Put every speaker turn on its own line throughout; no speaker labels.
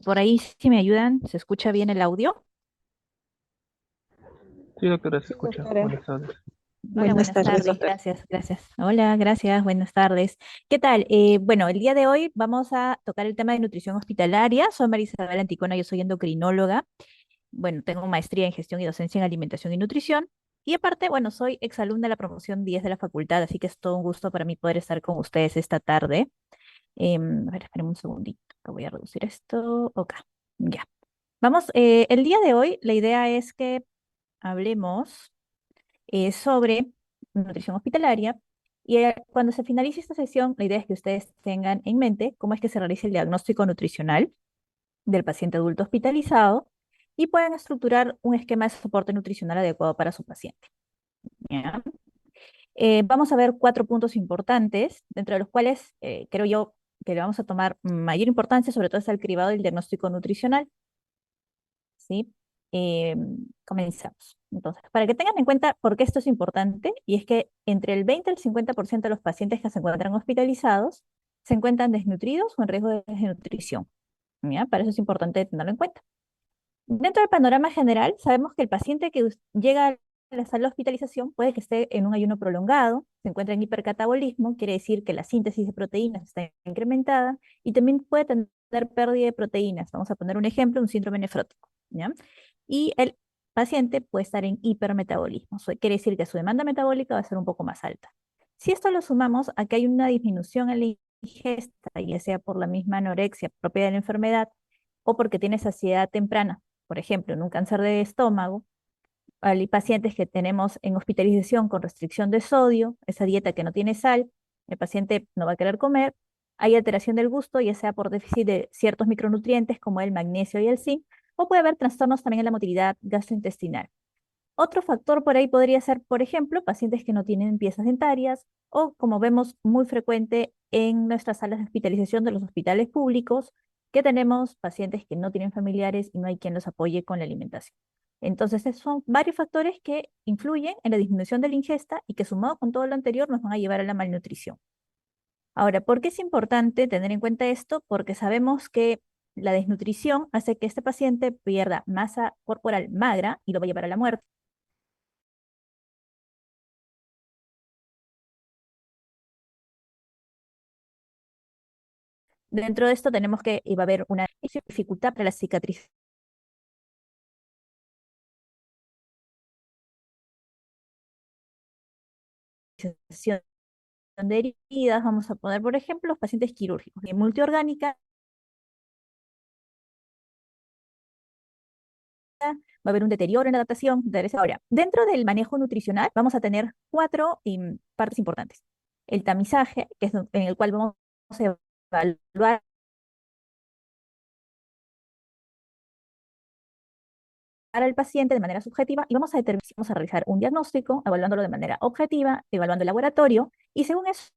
Por ahí, si me ayudan, ¿se escucha bien el audio?
Sí, doctora, se
Sí,
escucha.
doctora.
Buenas tardes.
Hola,
Buenas
buenas
tardes,
tardes,
doctora.
gracias, gracias. Hola, gracias, buenas tardes. ¿Qué tal? Bueno, el día de hoy vamos a tocar el tema de nutrición hospitalaria. Soy María Isabel Anticona, yo soy endocrinóloga. Bueno, tengo maestría en gestión y docencia en alimentación y nutrición. Y aparte, bueno, soy exalumna de la promoción 10 de la facultad, así que es todo un gusto para mí poder estar con ustedes esta tarde. A ver, esperen un segundito, que voy a reducir esto. Ok, ya. Vamos, el día de hoy la idea es que hablemos sobre nutrición hospitalaria. Y cuando se finalice esta sesión, la idea es que ustedes tengan en mente cómo es que se realiza el diagnóstico nutricional del paciente adulto hospitalizado y puedan estructurar un esquema de soporte nutricional adecuado para su paciente. ¿Ya? Vamos a ver cuatro puntos importantes, dentro de los cuales creo yo que le vamos a tomar mayor importancia, sobre todo es el cribado del diagnóstico nutricional. ¿Sí? Eh, Comenzamos. Entonces, para que tengan en cuenta por qué esto es importante, y es que entre el 20 y el 50% de los pacientes que se encuentran hospitalizados se encuentran desnutridos o en riesgo de desnutrición. ¿Ya? Para eso es importante tenerlo en cuenta. Dentro del panorama general, sabemos que el paciente que llega a la sala de hospitalización puede que esté en un ayuno prolongado, se encuentra en hipercatabolismo, quiere decir que la síntesis de proteínas está incrementada y también puede tener pérdida de proteínas. Vamos a poner un ejemplo, un síndrome nefrótico, ¿ya? Y el paciente puede estar en hipermetabolismo, quiere decir que su demanda metabólica va a ser un poco más alta. Si esto lo sumamos a que hay una disminución en la ingesta, ya sea por la misma anorexia propia de la enfermedad o porque tiene saciedad temprana, por ejemplo, en un cáncer de estómago, hay pacientes que tenemos en hospitalización con restricción de sodio, esa dieta que no tiene sal, el paciente no va a querer comer, hay alteración del gusto, ya sea por déficit de ciertos micronutrientes como el magnesio y el zinc, o puede haber trastornos también en la motilidad gastrointestinal. Otro factor por ahí podría ser, por ejemplo, pacientes que no tienen piezas dentarias o, como vemos muy frecuente en nuestras salas de hospitalización de los hospitales públicos, que tenemos pacientes que no tienen familiares y no hay quien los apoye con la alimentación. Entonces, esos son varios factores que influyen en la disminución de la ingesta y que sumado con todo lo anterior nos van a llevar a la malnutrición. Ahora, ¿por qué es importante tener en cuenta esto? Porque sabemos que la desnutrición hace que este paciente pierda masa corporal magra y lo va a llevar a la muerte. Dentro de esto tenemos que va a haber una dificultad para la cicatrización de heridas. Vamos a poner, por ejemplo, los pacientes quirúrgicos. En multiorgánica va a haber un deterioro en la adaptación de esa. Ahora, dentro del manejo nutricional vamos a tener cuatro partes importantes. El tamizaje, que es en el cual vamos a evaluar al paciente de manera subjetiva y vamos a determinar si vamos a realizar un diagnóstico, evaluándolo de manera objetiva, evaluando el laboratorio, y según eso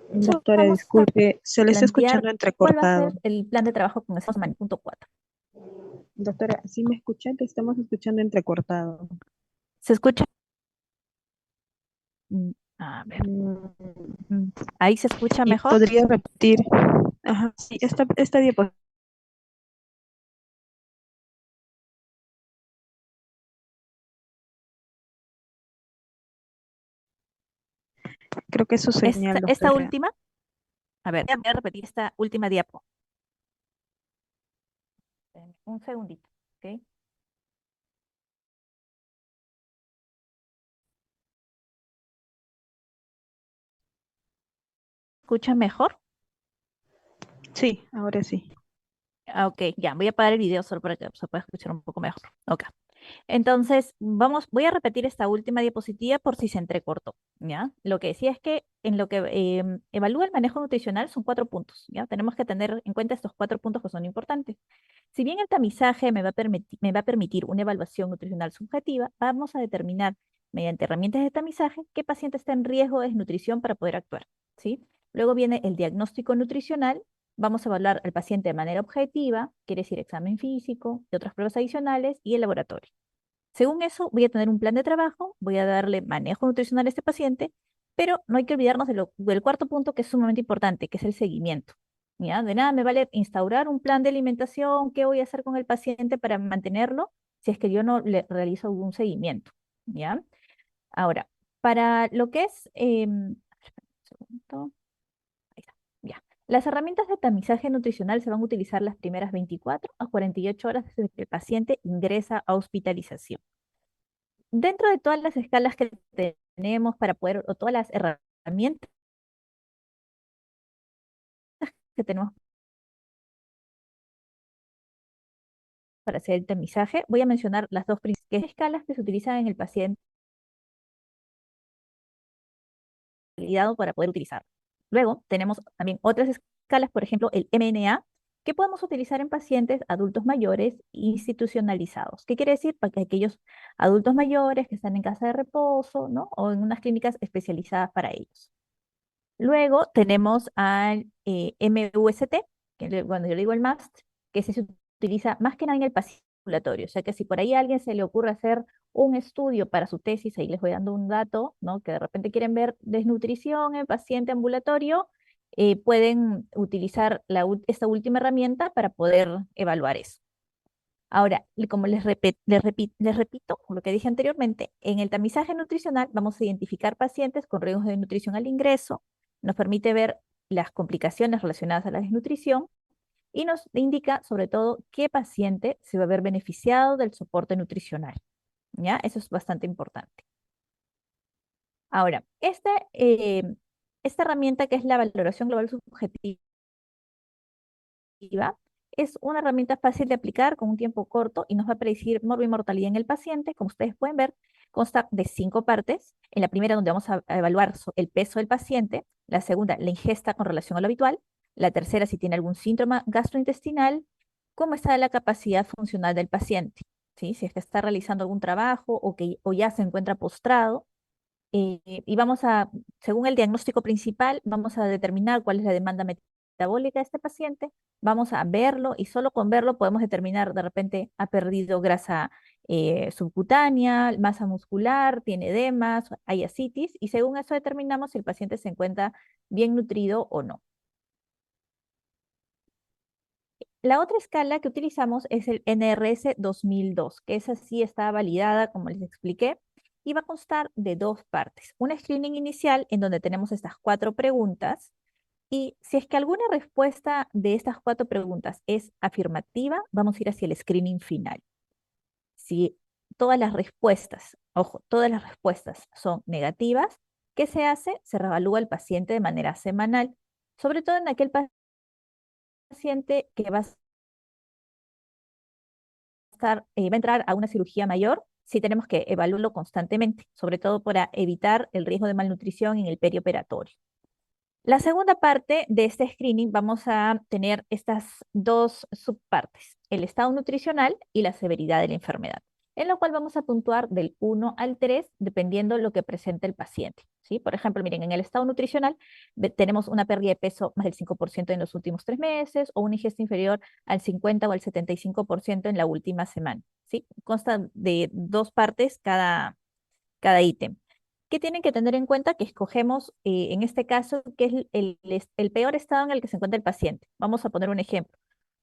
Doctora,
vamos a
disculpe, se le está
plantear
escuchando
cuál va a
entrecortado.
ser el plan de trabajo con ese punto 4.
Doctora, si me escucha, te estamos escuchando entrecortado.
¿Se escucha? A ver,
Mm,
mm, ¿ahí se escucha
¿Y
mejor?
podría repetir? Ajá, sí, esta diapositiva. Creo que es su señal,
Esta
doctora.
última, a ver, voy a repetir esta última diapo. Un segundito, ¿ok? ¿Escucha mejor?
Sí, ahora sí.
Ah, ok, ya, voy a apagar el video solo para que se pueda escuchar un poco mejor. Ok. Entonces, voy a repetir esta última diapositiva por si se entrecortó, ¿ya? Lo que decía es que en lo que evalúa el manejo nutricional son cuatro puntos, ¿ya? Tenemos que tener en cuenta estos cuatro puntos que son importantes. Si bien el tamizaje me va a permitir una evaluación nutricional subjetiva, vamos a determinar mediante herramientas de tamizaje qué paciente está en riesgo de desnutrición para poder actuar, ¿sí? Luego viene el diagnóstico nutricional. Vamos a evaluar al paciente de manera objetiva, quiere decir examen físico y otras pruebas adicionales y el laboratorio. Según eso, voy a tener un plan de trabajo, voy a darle manejo nutricional a este paciente Pero no hay que olvidarnos del cuarto punto que es sumamente importante, que es el seguimiento. ¿Ya? De nada me vale instaurar un plan de alimentación, qué voy a hacer con el paciente para mantenerlo si es que yo no le realizo algún seguimiento. ¿Ya? Ahora, para lo que es, un segundo, ahí está, ya. Las herramientas de tamizaje nutricional se van a utilizar las primeras 24 a 48 horas desde que el paciente ingresa a hospitalización. Dentro de todas las escalas que tenemos para poder, o todas las herramientas que tenemos para hacer el tamizaje, voy a mencionar las dos principales escalas que se utilizan en el paciente validado para poder utilizar. Luego tenemos también otras escalas, por ejemplo, el MNA, que podemos utilizar en pacientes adultos mayores institucionalizados. ¿Qué quiere decir? Para que aquellos adultos mayores que están en casa de reposo, ¿no? O en unas clínicas especializadas para ellos. Luego tenemos al MUST, cuando yo digo el MAST, que se utiliza más que nada en el paciente ambulatorio. O sea que si por ahí a alguien se le ocurre hacer un estudio para su tesis, ahí les voy dando un dato, ¿no? Que de repente quieren ver desnutrición en paciente ambulatorio, pueden utilizar esta última herramienta para poder evaluar eso. Ahora, como les repito lo que dije anteriormente, en el tamizaje nutricional vamos a identificar pacientes con riesgos de nutrición al ingreso, nos permite ver las complicaciones relacionadas a la desnutrición y nos indica sobre todo qué paciente se va a ver beneficiado del soporte nutricional. ¿Ya? Eso es bastante importante. Ahora, esta herramienta que es la valoración global subjetiva, es una herramienta fácil de aplicar con un tiempo corto y nos va a predecir morbimortalidad en el paciente. Como ustedes pueden ver, consta de 5 partes. En la primera, donde vamos a evaluar el peso del paciente. La segunda, la ingesta con relación a lo habitual. La tercera, si tiene algún síntoma gastrointestinal. Cómo está la capacidad funcional del paciente. ¿Sí? Si es que está realizando algún trabajo o ya se encuentra postrado. Y vamos a, según el diagnóstico principal, vamos a determinar cuál es la demanda metabólica de este paciente, vamos a verlo y solo con verlo podemos determinar de repente ha perdido grasa subcutánea, masa muscular, tiene edemas, hay ascitis y según eso determinamos si el paciente se encuentra bien nutrido o no. La otra escala que utilizamos es el NRS 2002, que esa sí está validada, como les expliqué, y va a constar de 2 partes. Un screening inicial en donde tenemos estas 4 preguntas, y si es que alguna respuesta de estas 4 preguntas es afirmativa, vamos a ir hacia el screening final. Si todas las respuestas, ojo, todas las respuestas son negativas, ¿qué se hace? Se reevalúa el paciente de manera semanal, sobre todo en aquel paciente que va a entrar a una cirugía mayor, sí tenemos que evaluarlo constantemente, sobre todo para evitar el riesgo de malnutrición en el perioperatorio. La segunda parte de este screening vamos a tener estas 2 subpartes, el estado nutricional y la severidad de la enfermedad, en lo cual vamos a puntuar del 1 al 3 dependiendo lo que presente el paciente. ¿Sí? Por ejemplo, miren, en el estado nutricional tenemos una pérdida de peso más del 5% en los últimos 3 meses o una ingesta inferior al 50 o al 75% en la última semana. ¿Sí? Consta de 2 partes cada ítem. ¿Qué tienen que tener en cuenta? Que escogemos, en este caso, que es el peor estado en el que se encuentra el paciente. Vamos a poner un ejemplo.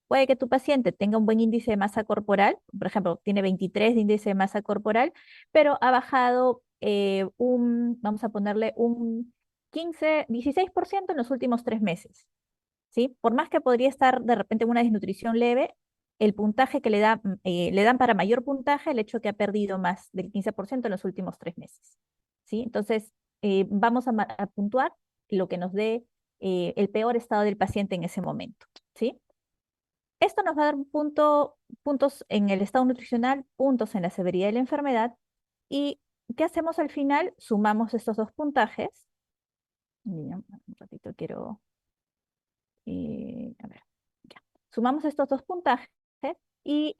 Puede que tu paciente tenga un buen índice de masa corporal, por ejemplo, tiene 23 de índice de masa corporal, pero ha bajado vamos a ponerle un 15, 16% en los últimos 3 meses. ¿Sí? Por más que podría estar de repente en una desnutrición leve, el puntaje que le dan para mayor puntaje el hecho que ha perdido más del 15% en los últimos 3 meses. ¿Sí? Entonces, vamos a puntuar lo que nos dé el peor estado del paciente en ese momento. ¿Sí? Esto nos va a dar puntos en el estado nutricional, puntos en la severidad de la enfermedad. ¿Y qué hacemos al final? Sumamos estos 2 puntajes. Bien, un ratito quiero a ver, ya. Sumamos estos 2 puntajes y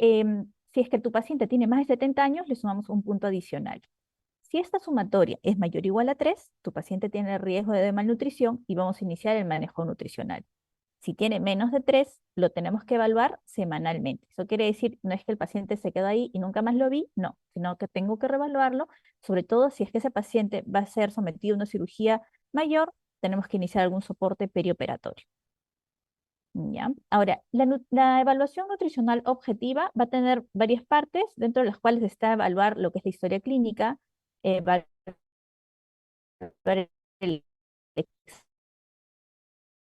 si es que tu paciente tiene más de 70 años, le sumamos un punto adicional. Si esta sumatoria es mayor o igual a 3, tu paciente tiene riesgo de malnutrición y vamos a iniciar el manejo nutricional. Si tiene menos de 3, lo tenemos que evaluar semanalmente. Eso quiere decir, no es que el paciente se quedó ahí y nunca más lo vi, no, sino que tengo que reevaluarlo, sobre todo si es que ese paciente va a ser sometido a una cirugía mayor, tenemos que iniciar algún soporte perioperatorio. ¿Ya? Ahora, la evaluación nutricional objetiva va a tener varias partes, dentro de las cuales está evaluar lo que es la historia clínica, evaluar el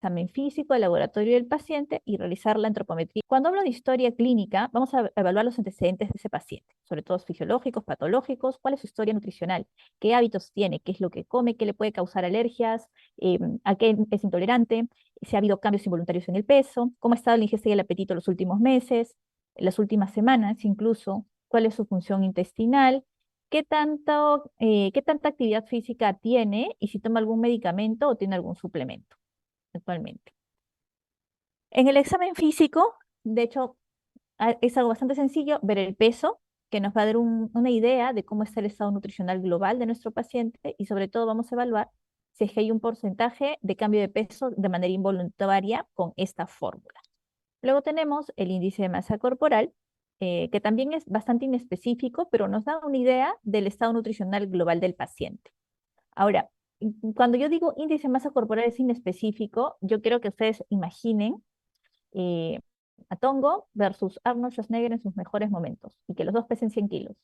examen físico, el laboratorio del paciente y realizar la antropometría. Cuando hablo de historia clínica, vamos a evaluar los antecedentes de ese paciente, sobre todo fisiológicos, patológicos, cuál es su historia nutricional, qué hábitos tiene, qué es lo que come, qué le puede causar alergias, a qué es intolerante, si ha habido cambios involuntarios en el peso, cómo ha estado la ingesta y el apetito los últimos meses, las últimas semanas incluso, cuál es su función intestinal, qué tanta actividad física tiene y si toma algún medicamento o tiene algún suplemento actualmente. En el examen físico, de hecho, es algo bastante sencillo, ver el peso, que nos va a dar una idea de cómo está el estado nutricional global de nuestro paciente y sobre todo vamos a evaluar si es que hay un porcentaje de cambio de peso de manera involuntaria con esta fórmula. Luego tenemos el índice de masa corporal, que también es bastante inespecífico, pero nos da una idea del estado nutricional global del paciente. Ahora, cuando yo digo índice de masa corporal es inespecífico, yo quiero que ustedes imaginen eh, a Tongo versus Arnold Schwarzenegger en sus mejores momentos y que los dos pesen 100 kilos,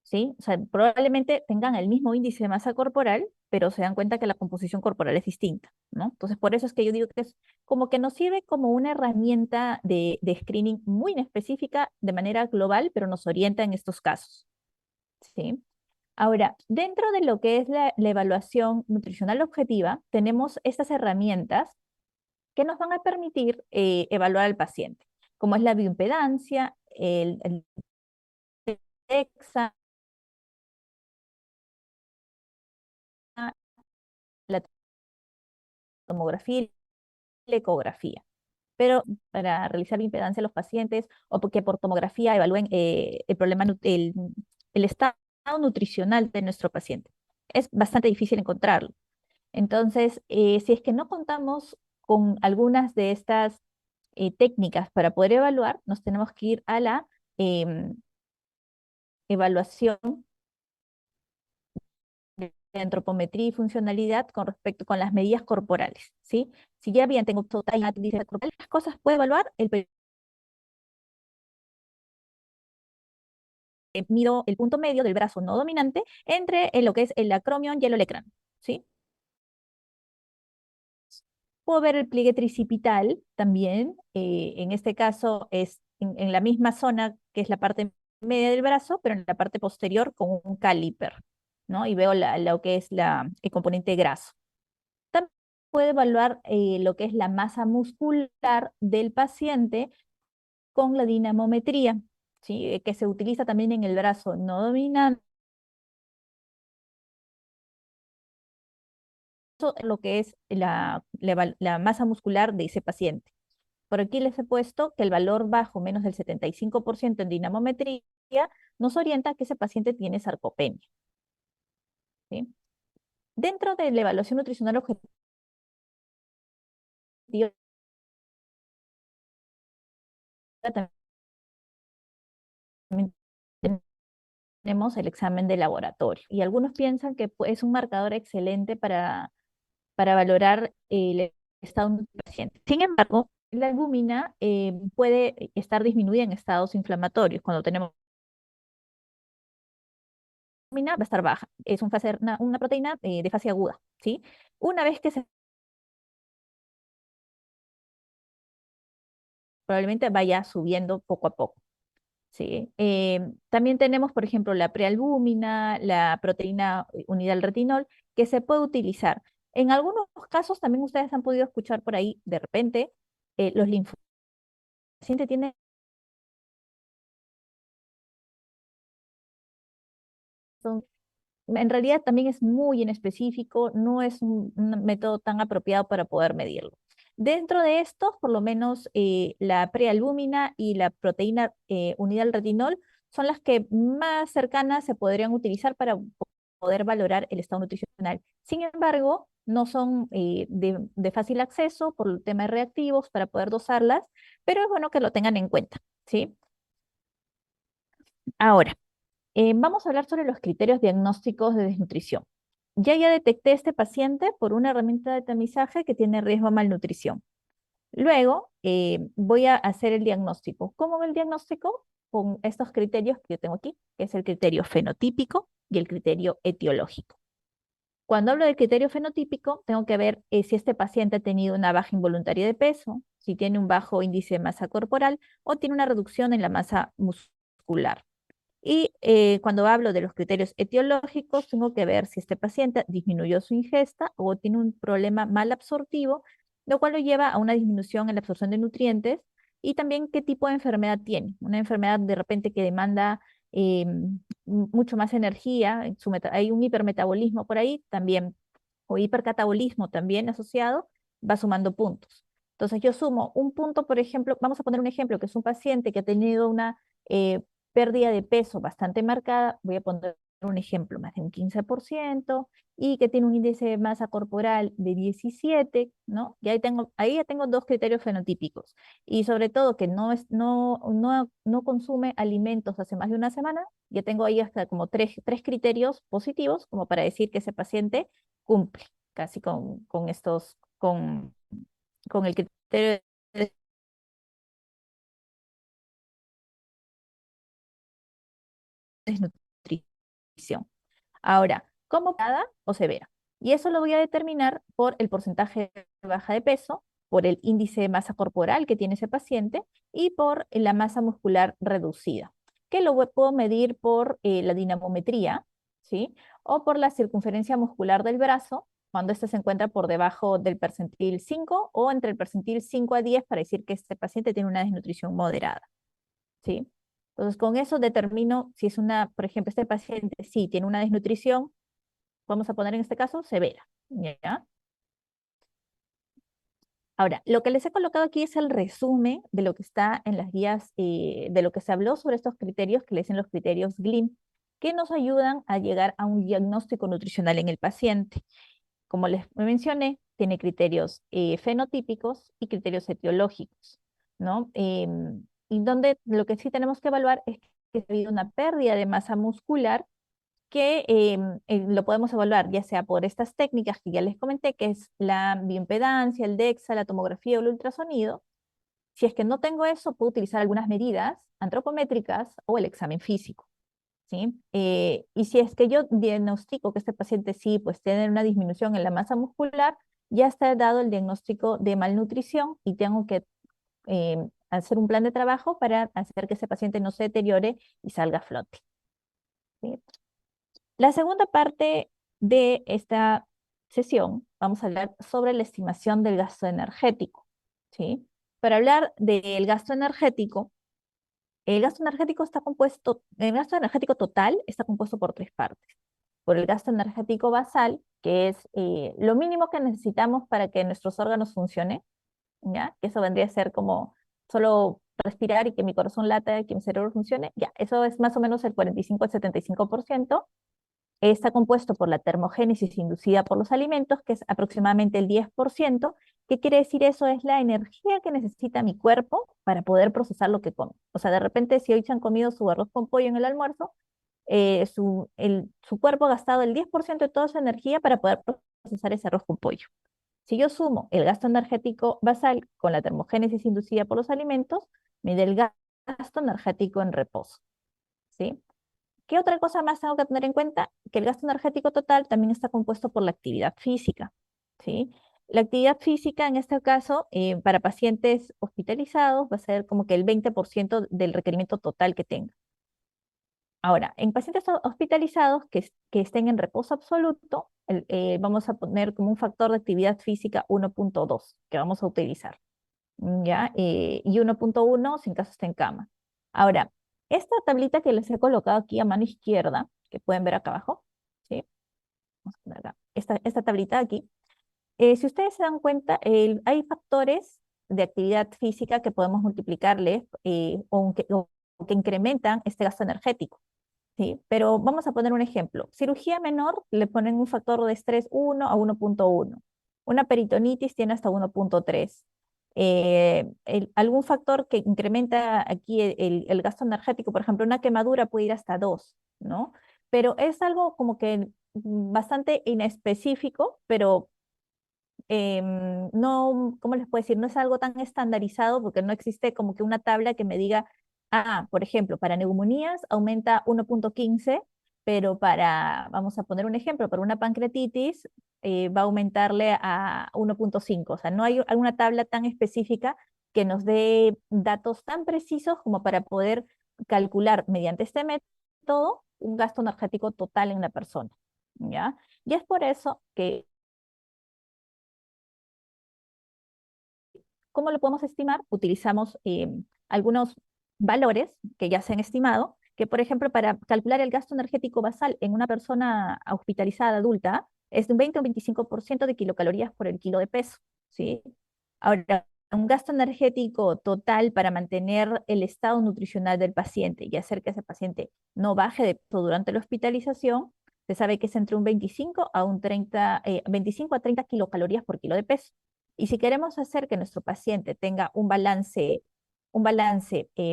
¿sí? O sea, probablemente tengan el mismo índice de masa corporal, pero se dan cuenta que la composición corporal es distinta, ¿no? Entonces, por eso es que yo digo que es como que nos sirve como una herramienta de screening muy específica de manera global, pero nos orienta en estos casos, ¿sí? Ahora, dentro de lo que es la evaluación nutricional objetiva, tenemos estas herramientas que nos van a permitir evaluar al paciente, como es la bioimpedancia, el DEXA, la tomografía y la ecografía. Pero para realizar bioimpedancia a los pacientes o porque por tomografía evalúen el problema, el estado nutricional de nuestro paciente. Es bastante difícil encontrarlo. Entonces, si es que no contamos con algunas de estas técnicas para poder evaluar, nos tenemos que ir a la em, evaluación de antropometría y funcionalidad con respecto con las medidas corporales, ¿sí? Si ya bien tengo total índice corporal, las cosas puedo evaluar mido el punto medio del brazo no dominante entre lo que es el acromion y el olecrán, ¿sí? Puedo ver el pliegue tricipital también, en este caso es en la misma zona que es la parte media del brazo, pero en la parte posterior con un caliper, ¿no? Y veo lo que es el componente graso. También puedo evaluar lo que es la masa muscular del paciente con la dinamometría, ¿sí? Que se utiliza también en el brazo no dominante, lo que es la masa muscular de ese paciente. Por aquí les he puesto que el valor bajo, menos del 75% en dinamometría, nos orienta a que ese paciente tiene sarcopenia, ¿sí? Dentro de la evaluación nutricional objetiva, también tenemos el examen de laboratorio. Y algunos piensan que es un marcador excelente para valorar el estado del paciente. Sin embargo, la albúmina puede estar disminuida en estados inflamatorios. Cuando tenemos albúmina, va a estar baja. Es una proteína de fase aguda, ¿sí? Una vez que se probablemente vaya subiendo poco a poco. Sí. También tenemos, por ejemplo, la prealbúmina, la proteína unida al retinol, que se puede utilizar. En algunos casos, también ustedes han podido escuchar por ahí, de repente, los linfocitos. El paciente tiene, son- en realidad también es muy inespecífico, no es un método tan apropiado para poder medirlo. Dentro de estos, por lo menos la prealbúmina y la proteína unida al retinol son las que más cercanas se podrían utilizar para poder valorar el estado nutricional. Sin embargo, no son de fácil acceso por el tema de reactivos para poder dosarlas, pero es bueno que lo tengan en cuenta, ¿sí? Ahora, vamos a hablar sobre los criterios diagnósticos de desnutrición. Ya detecté este paciente por una herramienta de tamizaje que tiene riesgo a malnutrición. Luego, voy a hacer el diagnóstico. ¿Cómo va el diagnóstico? Con estos criterios que yo tengo aquí, que es el criterio fenotípico y el criterio etiológico. Cuando hablo del criterio fenotípico, tengo que ver si este paciente ha tenido una baja involuntaria de peso, si tiene un bajo índice de masa corporal o tiene una reducción en la masa muscular. Y cuando hablo de los criterios etiológicos, tengo que ver si este paciente disminuyó su ingesta o tiene un problema mal absortivo, lo cual lo lleva a una disminución en la absorción de nutrientes y también qué tipo de enfermedad tiene. Una enfermedad de repente que demanda mucho más energía, hay un hipermetabolismo por ahí también, o hipercatabolismo también asociado, va sumando puntos. Entonces yo sumo un punto, por ejemplo, vamos a poner un ejemplo, que es un paciente que ha tenido una pérdida de peso bastante marcada, voy a poner un ejemplo, más de un 15%, y que tiene un índice de masa corporal de 17, ¿no? Y ahí ya tengo dos criterios fenotípicos. Y sobre todo que no consume alimentos hace más de una semana, ya tengo ahí hasta como tres criterios positivos como para decir que ese paciente cumple casi con el criterio de desnutrición. Ahora, ¿cómo moderada o severa? Y eso lo voy a determinar por el porcentaje de baja de peso, por el índice de masa corporal que tiene ese paciente y por la masa muscular reducida, que puedo medir por la dinamometría, ¿sí? O por la circunferencia muscular del brazo, cuando éste se encuentra por debajo del percentil 5 o entre el percentil 5 a 10 para decir que este paciente tiene una desnutrición moderada, ¿sí? Entonces, con eso determino si es por ejemplo, este paciente sí tiene una desnutrición, vamos a poner en este caso severa, ¿ya? Ahora, lo que les he colocado aquí es el resumen de lo que está en las guías, de lo que se habló sobre estos criterios, que le dicen los criterios GLIM, que nos ayudan a llegar a un diagnóstico nutricional en el paciente. Como les mencioné, tiene criterios fenotípicos y criterios etiológicos, ¿no? Y donde lo que sí tenemos que evaluar es que ha habido una pérdida de masa muscular que lo podemos evaluar ya sea por estas técnicas que ya les comenté, que es la bioimpedancia, el DEXA, la tomografía o el ultrasonido. Si es que no tengo eso, puedo utilizar algunas medidas antropométricas o el examen físico, ¿sí? Y si es que yo diagnostico que este paciente sí, pues tiene una disminución en la masa muscular, ya está dado el diagnóstico de malnutrición y tengo que hacer un plan de trabajo para hacer que ese paciente no se deteriore y salga a flote, ¿sí? La segunda parte de esta sesión, vamos a hablar sobre la estimación del gasto energético, ¿sí? Para hablar del gasto energético, el gasto energético total está compuesto por tres partes. Por el gasto energético basal, que es lo mínimo que necesitamos para que nuestros órganos funcionen, ¿ya? Que eso vendría a ser como solo respirar y que mi corazón lata y que mi cerebro funcione, ya, eso es más o menos el 45 al 75%. Está compuesto por la termogénesis inducida por los alimentos, que es aproximadamente el 10%. ¿Qué quiere decir eso? Es la energía que necesita mi cuerpo para poder procesar lo que come. O sea, de repente, si hoy se han comido su arroz con pollo en el almuerzo, su cuerpo ha gastado el 10% de toda su energía para poder procesar ese arroz con pollo. Si yo sumo el gasto energético basal con la termogénesis inducida por los alimentos, me da el gasto energético en reposo, ¿sí? ¿Qué otra cosa más tengo que tener en cuenta? Que el gasto energético total también está compuesto por la actividad física, ¿sí? La actividad física, en este caso, para pacientes hospitalizados, va a ser como que el 20% del requerimiento total que tenga. Ahora, en pacientes hospitalizados que estén en reposo absoluto, vamos a poner como un factor de actividad física 1.2 que vamos a utilizar. ¿Ya? Y 1.1 si en caso está en cama. Ahora, esta tablita que les he colocado aquí a mano izquierda, que pueden ver acá abajo, ¿sí? Vamos a poner acá. Esta tablita aquí, si ustedes se dan cuenta, hay factores de actividad física que podemos multiplicarles o que incrementan este gasto energético. ¿sí? Pero vamos a poner un ejemplo. Cirugía menor le ponen un factor de estrés 1 a 1.1. Una peritonitis tiene hasta 1.3. Algún factor que incrementa aquí el gasto energético, por ejemplo, una quemadura puede ir hasta 2, ¿no? Pero es algo como que bastante inespecífico, pero no, ¿cómo les puedo decir? No es algo tan estandarizado porque no existe como que una tabla que me diga, por ejemplo, para neumonías aumenta 1.15, pero vamos a poner un ejemplo, para una pancreatitis va a aumentarle a 1.5. O sea, no hay alguna tabla tan específica que nos dé datos tan precisos como para poder calcular mediante este método un gasto energético total en una persona, ¿ya? Y es por eso que ¿cómo lo podemos estimar? Utilizamos algunos valores que ya se han estimado, que por ejemplo para calcular el gasto energético basal en una persona hospitalizada adulta es de un 20 o 25% de kilocalorías por el kilo de peso, ¿sí? Ahora, un gasto energético total para mantener el estado nutricional del paciente y hacer que ese paciente no baje de peso durante la hospitalización, se sabe que es entre un 25 a 30 kilocalorías por kilo de peso. Y si queremos hacer que nuestro paciente tenga un balance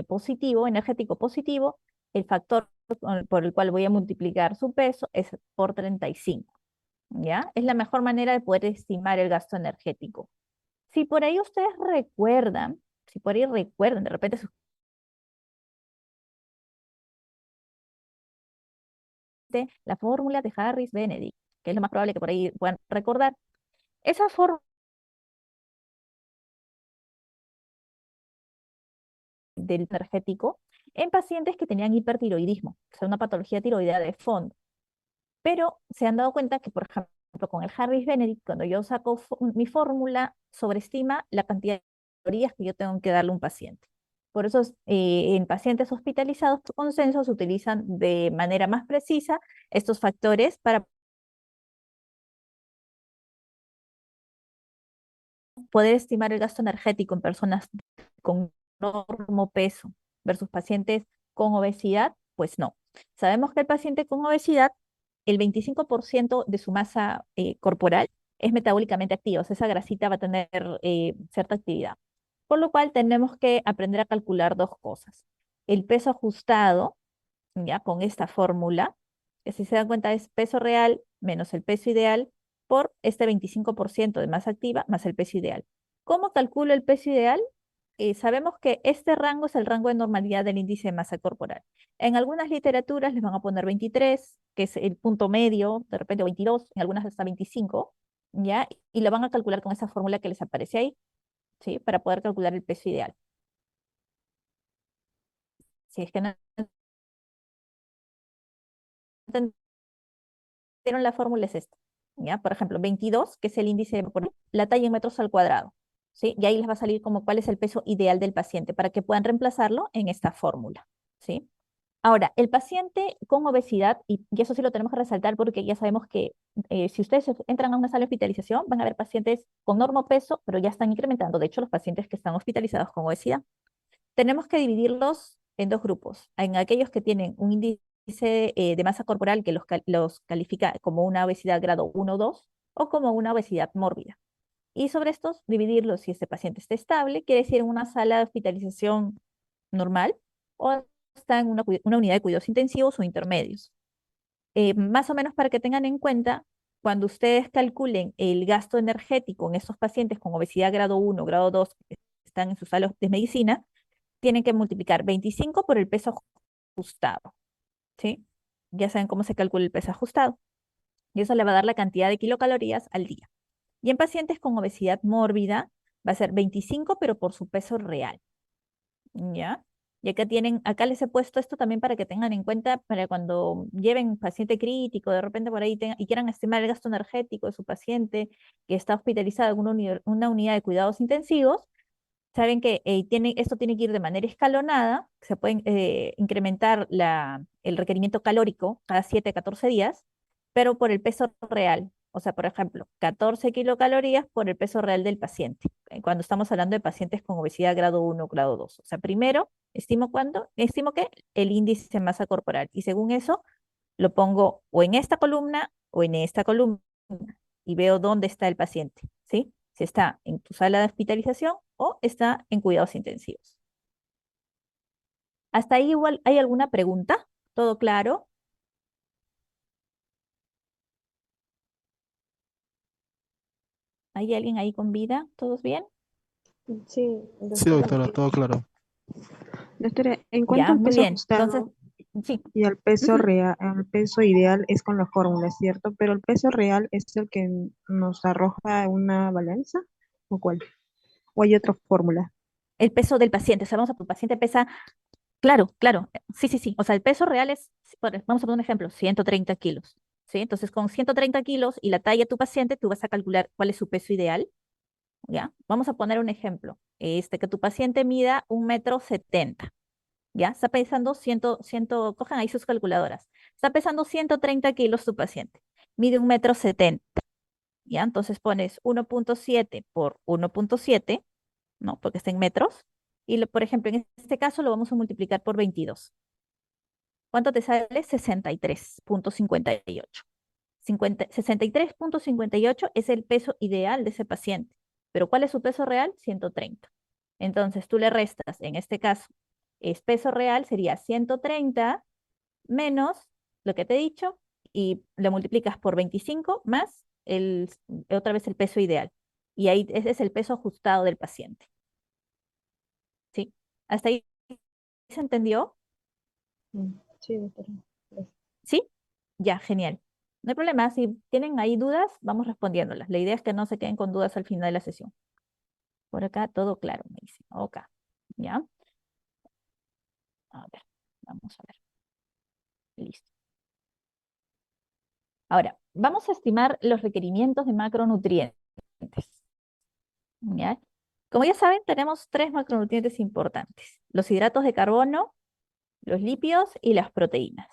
positivo, energético positivo, el factor por el cual voy a multiplicar su peso es por 35, ¿ya? Es la mejor manera de poder estimar el gasto energético. Si por ahí ustedes recuerdan, si por ahí recuerdan, de repente la fórmula de Harris-Benedict, que es lo más probable que por ahí puedan recordar, esa fórmula del energético en pacientes que tenían hipertiroidismo, o sea, una patología tiroidea de fondo. Pero se han dado cuenta que, por ejemplo, con el Harris Benedict, cuando yo saco mi fórmula, sobreestima la cantidad de calorías que yo tengo que darle a un paciente. Por eso, en pacientes hospitalizados por consenso se utilizan de manera más precisa estos factores para poder estimar el gasto energético en personas con enorme peso versus pacientes con obesidad. Pues no. Sabemos que el paciente con obesidad, el 25% de su masa corporal es metabólicamente activa, o sea, esa grasita va a tener cierta actividad. Por lo cual tenemos que aprender a calcular dos cosas. El peso ajustado, ya con esta fórmula, que si se dan cuenta es peso real menos el peso ideal por este 25% de masa activa más el peso ideal. ¿Cómo calculo el peso ideal? Sabemos que este rango es el rango de normalidad del índice de masa corporal. En algunas literaturas les van a poner 23, que es el punto medio, de repente 22, en algunas hasta 25, ¿ya? Y lo van a calcular con esa fórmula que les aparece ahí, ¿sí? Para poder calcular el peso ideal. Si es que no entendieron la fórmula es esta, ¿ya? Por ejemplo, 22, que es el índice de la talla en metros al cuadrado, ¿sí? Y ahí les va a salir como cuál es el peso ideal del paciente para que puedan reemplazarlo en esta fórmula, ¿sí? Ahora, el paciente con obesidad, y eso sí lo tenemos que resaltar porque ya sabemos que si ustedes entran a una sala de hospitalización, van a ver pacientes con normopeso, pero ya están incrementando. De hecho, los pacientes que están hospitalizados con obesidad. Tenemos que dividirlos en dos grupos. En aquellos que tienen un índice de masa corporal que los califica como una obesidad grado 1 o 2 o como una obesidad mórbida. Y sobre estos, dividirlos si este paciente está estable, quiere decir en una sala de hospitalización normal o está en una unidad de cuidados intensivos o intermedios. Más o menos para que tengan en cuenta, cuando ustedes calculen el gasto energético en estos pacientes con obesidad grado 1, grado 2, que están en sus salas de medicina, tienen que multiplicar 25 por el peso ajustado, ¿sí? Ya saben cómo se calcula el peso ajustado. Y eso le va a dar la cantidad de kilocalorías al día. Y en pacientes con obesidad mórbida va a ser 25, pero por su peso real, ¿ya? Y acá les he puesto esto también para que tengan en cuenta para cuando lleven paciente crítico, de repente por ahí y quieran estimar el gasto energético de su paciente que está hospitalizado en una unidad de cuidados intensivos, saben que esto tiene que ir de manera escalonada, se puede incrementar el requerimiento calórico cada 7 a 14 días, pero por el peso real. O sea, por ejemplo, 14 kilocalorías por el peso real del paciente, cuando estamos hablando de pacientes con obesidad grado 1 o grado 2. O sea, primero, estimo que el índice de masa corporal, y según eso, lo pongo o en esta columna o en esta columna, y veo dónde está el paciente, ¿sí? Si está en tu sala de hospitalización o está en cuidados intensivos. ¿Hasta ahí igual hay alguna pregunta? ¿Todo claro? ¿Hay alguien ahí con vida? ¿Todos bien?
Sí,
Sí,
doctora.
doctora, todo claro.
Doctora, en cuanto
Ya,
al
muy
peso
bien. Entonces,
ajustado
sí.
y al peso
Ujú.
real, al peso ideal es con la fórmula, ¿cierto? Pero el peso real es el que nos arroja una balanza, ¿o cuál? ¿O hay otra fórmula?
El peso del paciente. O sea, vamos a tu paciente pesa. Claro, claro. Sí, sí, sí. O sea, el peso real es, vamos a poner un ejemplo, 130 kilos. ¿Sí? Entonces, con 130 kilos y la talla de tu paciente, tú vas a calcular cuál es su peso ideal. ¿Ya? Vamos a poner un ejemplo. Que tu paciente mida 1,70 m. ¿Ya? Está pesando cojan ahí sus calculadoras. Está pesando 130 kilos tu paciente. Mide 1,70 m. ¿Ya? Entonces pones 1,7 por 1,7, ¿no? Porque está en metros. Y, por ejemplo, en este caso lo vamos a multiplicar por 22. ¿Cuánto te sale? 63,58. 63,58 es el peso ideal de ese paciente. Pero ¿cuál es su peso real? 130. Entonces tú le restas, en este caso, peso real sería 130 menos lo que te he dicho y lo multiplicas por 25 más otra vez el peso ideal. Y ahí ese es el peso ajustado del paciente. ¿Sí? ¿Hasta ahí se entendió?
Sí, doctora. Gracias.
¿Sí? Ya, genial. No hay problema. Si tienen ahí dudas, vamos respondiéndolas. La idea es que no se queden con dudas al final de la sesión. Por acá todo claro, me dice. Ok. ¿Ya? A ver, vamos a ver. Listo. Ahora, vamos a estimar los requerimientos de macronutrientes. ¿Ya? Como ya saben, tenemos tres macronutrientes importantes: los hidratos de carbono, los lípidos y las proteínas.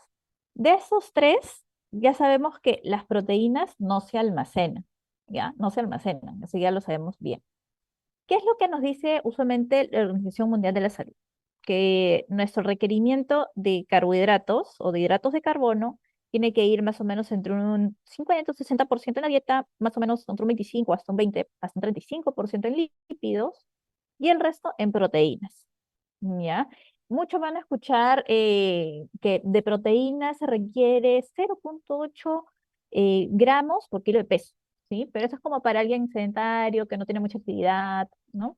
De esos tres, ya sabemos que las proteínas no se almacenan, ¿ya? No se almacenan, eso ya lo sabemos bien. ¿Qué es lo que nos dice usualmente la Organización Mundial de la Salud? Que nuestro requerimiento de carbohidratos o de hidratos de carbono tiene que ir más o menos entre un 50 o 60% en la dieta, más o menos entre un 25 hasta un 20, hasta un 35% en lípidos y el resto en proteínas. ¿Ya? Muchos van a escuchar que de proteínas se requiere 0,8 gramos por kilo de peso, ¿sí? Pero eso es como para alguien sedentario que no tiene mucha actividad, ¿no?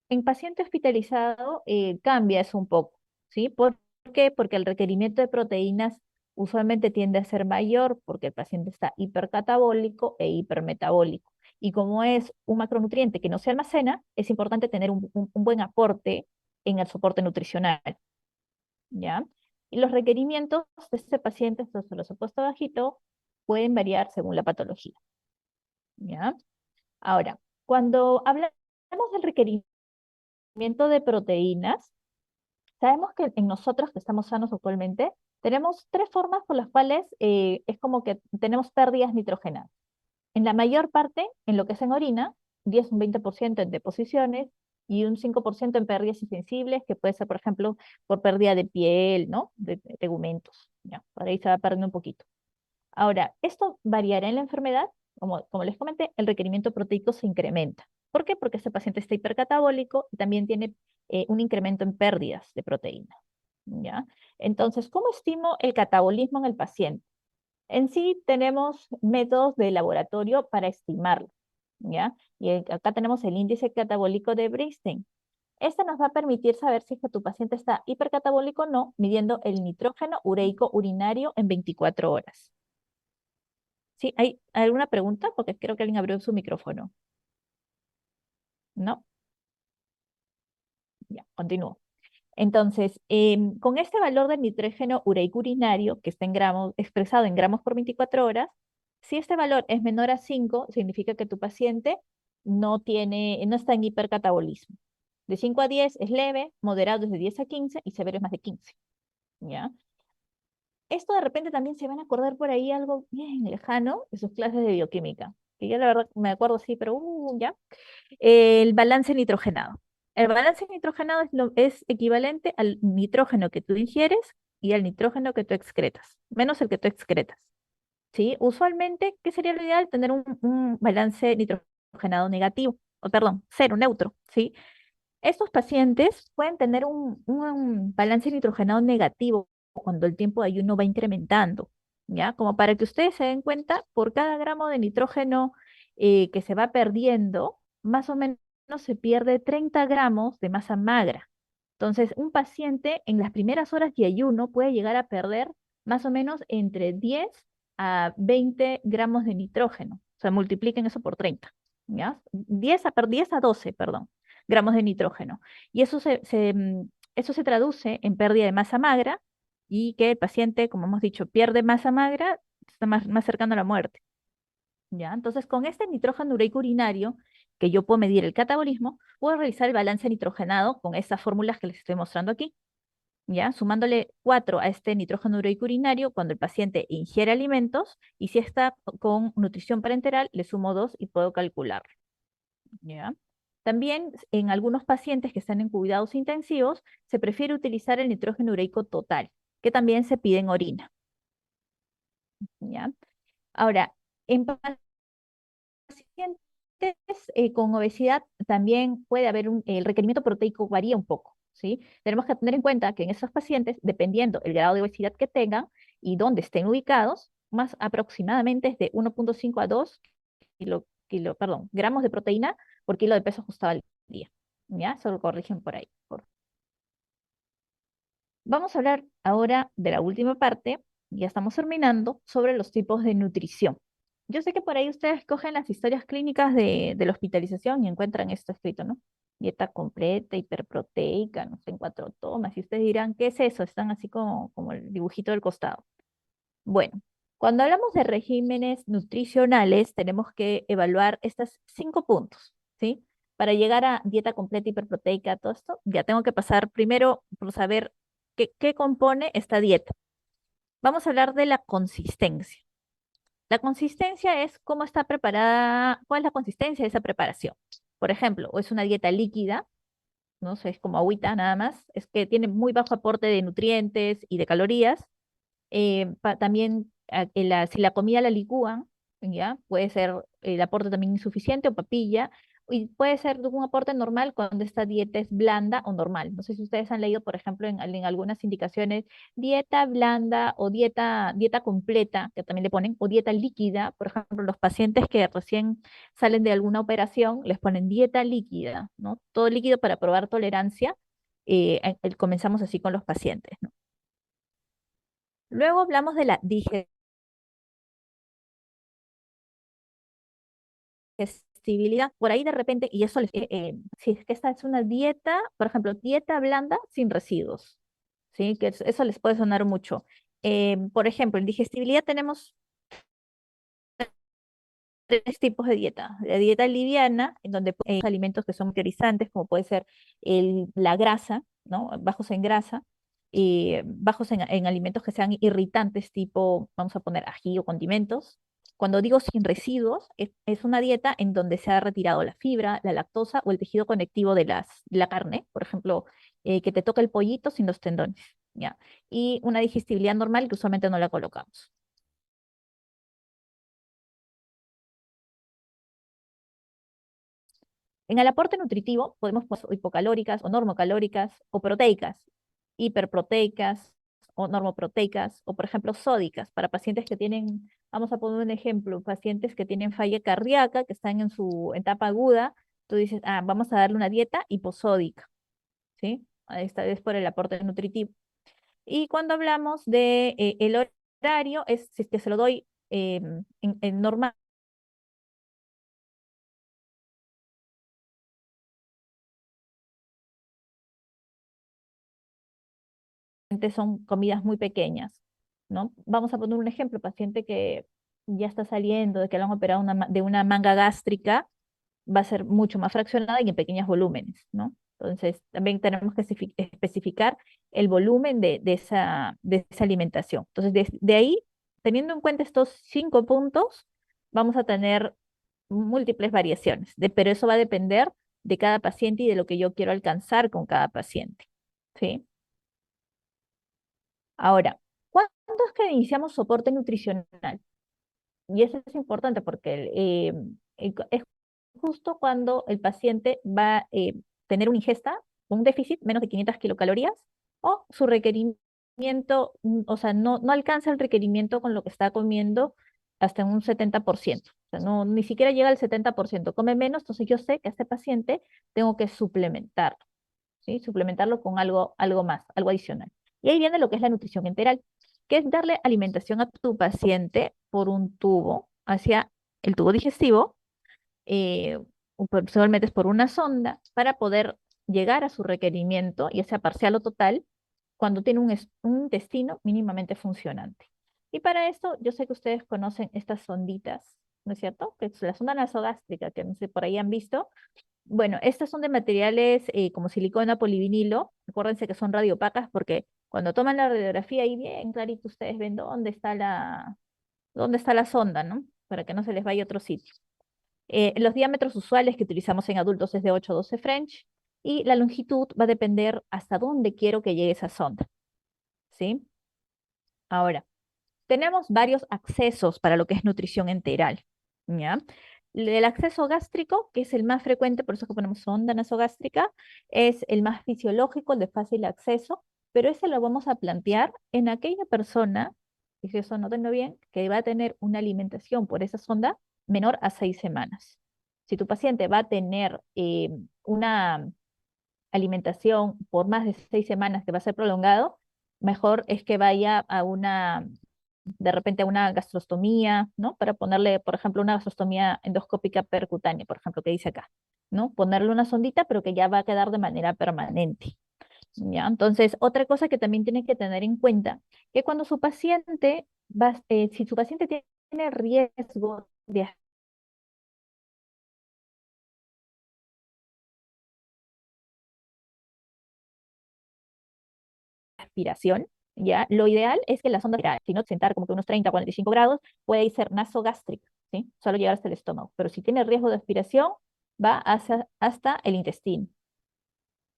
En paciente hospitalizado cambia eso un poco, ¿sí? ¿Por qué? Porque el requerimiento de proteínas usualmente tiende a ser mayor porque el paciente está hipercatabólico e hipermetabólico. Y como es un macronutriente que no se almacena, es importante tener un buen aporte en el soporte nutricional, ¿ya? Y los requerimientos de este paciente, esto se los he puesto bajito, pueden variar según la patología, ¿ya? Ahora, cuando hablamos del requerimiento de proteínas, sabemos que en nosotros que estamos sanos actualmente, tenemos tres formas por las cuales es como que tenemos pérdidas nitrogenadas. En la mayor parte, en lo que es en orina, 10 un 20% en deposiciones y un 5% en pérdidas insensibles, que puede ser, por ejemplo, por pérdida de piel, ¿no? De tegumentos. ¿Ya? Por ahí se va perdiendo un poquito. Ahora, esto variará en la enfermedad. Como les comenté, el requerimiento proteico se incrementa. ¿Por qué? Porque este paciente está hipercatabólico y también tiene un incremento en pérdidas de proteína. ¿Ya? Entonces, ¿cómo estimo el catabolismo en el paciente? En sí tenemos métodos de laboratorio para estimarlo, ¿ya? Y acá tenemos el índice catabólico de Bristen. Este nos va a permitir saber si es que tu paciente está hipercatabólico o no, midiendo el nitrógeno ureico urinario en 24 horas. ¿Sí? ¿Hay alguna pregunta? Porque creo que alguien abrió su micrófono. ¿No? Ya, continúo. Entonces, con este valor del nitrógeno ureico urinario, que está en gramos, expresado en gramos por 24 horas, si este valor es menor a 5, significa que tu paciente no está en hipercatabolismo. De 5 a 10 es leve, moderado es de 10 a 15 y severo es más de 15. ¿Ya? Esto de repente también se van a acordar por ahí algo bien lejano de sus clases de bioquímica, que yo la verdad me acuerdo sí, pero ya. El balance nitrogenado. El balance nitrogenado es equivalente al nitrógeno que tú ingieres y al nitrógeno que tú excretas, menos el que tú excretas. ¿Sí? Usualmente, ¿qué sería lo ideal? Tener un balance nitrogenado negativo, o perdón, cero, neutro, ¿sí? Estos pacientes pueden tener un balance nitrogenado negativo cuando el tiempo de ayuno va incrementando, ¿ya? Como para que ustedes se den cuenta, por cada gramo de nitrógeno que se va perdiendo, más o menos se pierde 30 gramos de masa magra. Entonces, un paciente en las primeras horas de ayuno puede llegar a perder más o menos entre 10 a 20 gramos de nitrógeno. O sea, multipliquen eso por 30, ¿ya? 10 a 12, perdón, gramos de nitrógeno. Y eso se traduce en pérdida de masa magra y que el paciente, como hemos dicho, pierde masa magra, está más cercano a la muerte. ¿Ya? Entonces, con este nitrógeno ureico urinario, que yo puedo medir el catabolismo, puedo realizar el balance nitrogenado con estas fórmulas que les estoy mostrando aquí. ¿Ya? Sumándole 4 a este nitrógeno ureico urinario cuando el paciente ingiere alimentos y si está con nutrición parenteral, le sumo 2 y puedo calcular. ¿Ya? También en algunos pacientes que están en cuidados intensivos, se prefiere utilizar el nitrógeno ureico total, que también se pide en orina. ¿Ya? Ahora, en pacientes con obesidad también puede haber el requerimiento proteico varía un poco, ¿sí? Tenemos que tener en cuenta que en esos pacientes, dependiendo el grado de obesidad que tengan y dónde estén ubicados, más aproximadamente es de 1,5 a 2 gramos de proteína por kilo de peso ajustado al día. ¿Ya? Eso lo corrigen por ahí. Vamos a hablar ahora de la última parte, ya estamos terminando, sobre los tipos de nutrición. Yo sé que por ahí ustedes cogen las historias clínicas de la hospitalización y encuentran esto escrito, ¿no? Dieta completa, hiperproteica, no sé, en 4 tomas, y ustedes dirán, ¿qué es eso? Están así como el dibujito del costado. Bueno, cuando hablamos de regímenes nutricionales, tenemos que evaluar estos 5 puntos, ¿sí? Para llegar a dieta completa, hiperproteica, todo esto, ya tengo que pasar primero por saber qué compone esta dieta. Vamos a hablar de la consistencia. La consistencia es cómo está preparada, cuál es la consistencia de esa preparación. Por ejemplo, o es una dieta líquida, no sé, es como agüita nada más, es que tiene muy bajo aporte de nutrientes y de calorías, también si la comida la licúan, ¿ya? Puede ser el aporte también insuficiente o papilla, y puede ser un aporte normal cuando esta dieta es blanda o normal. No sé si ustedes han leído, por ejemplo, en algunas indicaciones, dieta blanda o dieta completa, que también le ponen, o dieta líquida. Por ejemplo, los pacientes que recién salen de alguna operación, les ponen dieta líquida, ¿no? Todo líquido para probar tolerancia. Comenzamos así con los pacientes, ¿no? Luego hablamos de la digestibilidad. Por ahí de repente, y eso si es que esta es una dieta, por ejemplo, dieta blanda sin residuos, ¿sí? Que eso les puede sonar mucho. Por ejemplo, en digestibilidad tenemos 3 tipos de dieta. La dieta liviana, en donde hay alimentos que son priorizantes, como puede ser la grasa, ¿no? Bajos en grasa, y bajos en alimentos que sean irritantes, tipo, vamos a poner ají o condimentos. Cuando digo sin residuos, es una dieta en donde se ha retirado la fibra, la lactosa o el tejido conectivo de la carne, por ejemplo, que te toca el pollito sin los tendones, ¿ya? Y una digestibilidad normal que usualmente no la colocamos. En el aporte nutritivo podemos poner hipocalóricas o normocalóricas o proteicas, hiperproteicas o normoproteicas o por ejemplo sódicas para pacientes que tienen, vamos a poner un ejemplo, pacientes que tienen falla cardíaca, que están en su etapa aguda, tú dices, vamos a darle una dieta hiposódica, ¿sí? Esta vez por el aporte nutritivo. Y cuando hablamos de el horario, si es que se lo doy en normal, son comidas muy pequeñas, ¿no? Vamos a poner un ejemplo, paciente que ya está saliendo, de que le han operado de una manga gástrica, va a ser mucho más fraccionada y en pequeños volúmenes, ¿no? Entonces, también tenemos que especificar el volumen de esa alimentación. Entonces, de ahí, teniendo en cuenta estos 5 puntos, vamos a tener múltiples variaciones, pero eso va a depender de cada paciente y de lo que yo quiero alcanzar con cada paciente. ¿Sí? Ahora, ¿cuándo es que iniciamos soporte nutricional? Y eso es importante porque es justo cuando el paciente va a tener una ingesta, un déficit menos de 500 kilocalorías, o su requerimiento, o sea, no alcanza el requerimiento con lo que está comiendo hasta en un 70%. O sea, no, ni siquiera llega al 70%, come menos, entonces yo sé que a este paciente tengo que suplementarlo, ¿sí? Suplementarlo con algo más, algo adicional. Y ahí viene lo que es la nutrición enteral, que es darle alimentación a tu paciente por un tubo hacia el tubo digestivo, eh, usualmente es por una sonda, para poder llegar a su requerimiento, ya sea parcial o total, cuando tiene un intestino mínimamente funcionante. Y para esto, yo sé que ustedes conocen estas sonditas, ¿no es cierto? Que es la sonda nasogástrica, que no sé, por ahí han visto. Bueno, estas son de materiales como silicona, polivinilo. Acuérdense que son radiopacas porque cuando toman la radiografía ahí bien clarito ustedes ven dónde está la sonda, ¿no? Para que no se les vaya a otro sitio. Los diámetros usuales que utilizamos en adultos es de 8 a 12 French y la longitud va a depender hasta dónde quiero que llegue esa sonda, ¿sí? Ahora, tenemos varios accesos para lo que es nutrición enteral, ¿ya? El acceso gástrico, que es el más frecuente, por eso que ponemos sonda nasogástrica, es el más fisiológico, el de fácil acceso, pero ese lo vamos a plantear en aquella persona, y si eso no tengo bien, que va a tener una alimentación por esa sonda menor a 6 semanas. Si tu paciente va a tener una alimentación por más de 6 semanas que va a ser prolongado, mejor es que vaya de repente a una gastrostomía, ¿no? Para ponerle, por ejemplo, una gastrostomía endoscópica percutánea, por ejemplo, que dice acá, ¿no? Ponerle una sondita, pero que ya va a quedar de manera permanente, ¿ya? Entonces, otra cosa que también tiene que tener en cuenta, que cuando si su paciente tiene riesgo de aspiración, ¿ya? Lo ideal es que la sonda, si no sentar como que unos 30, 45 grados, puede ser nasogástrica, ¿sí? Solo llegar hasta el estómago. Pero si tiene riesgo de aspiración, va hasta el intestino,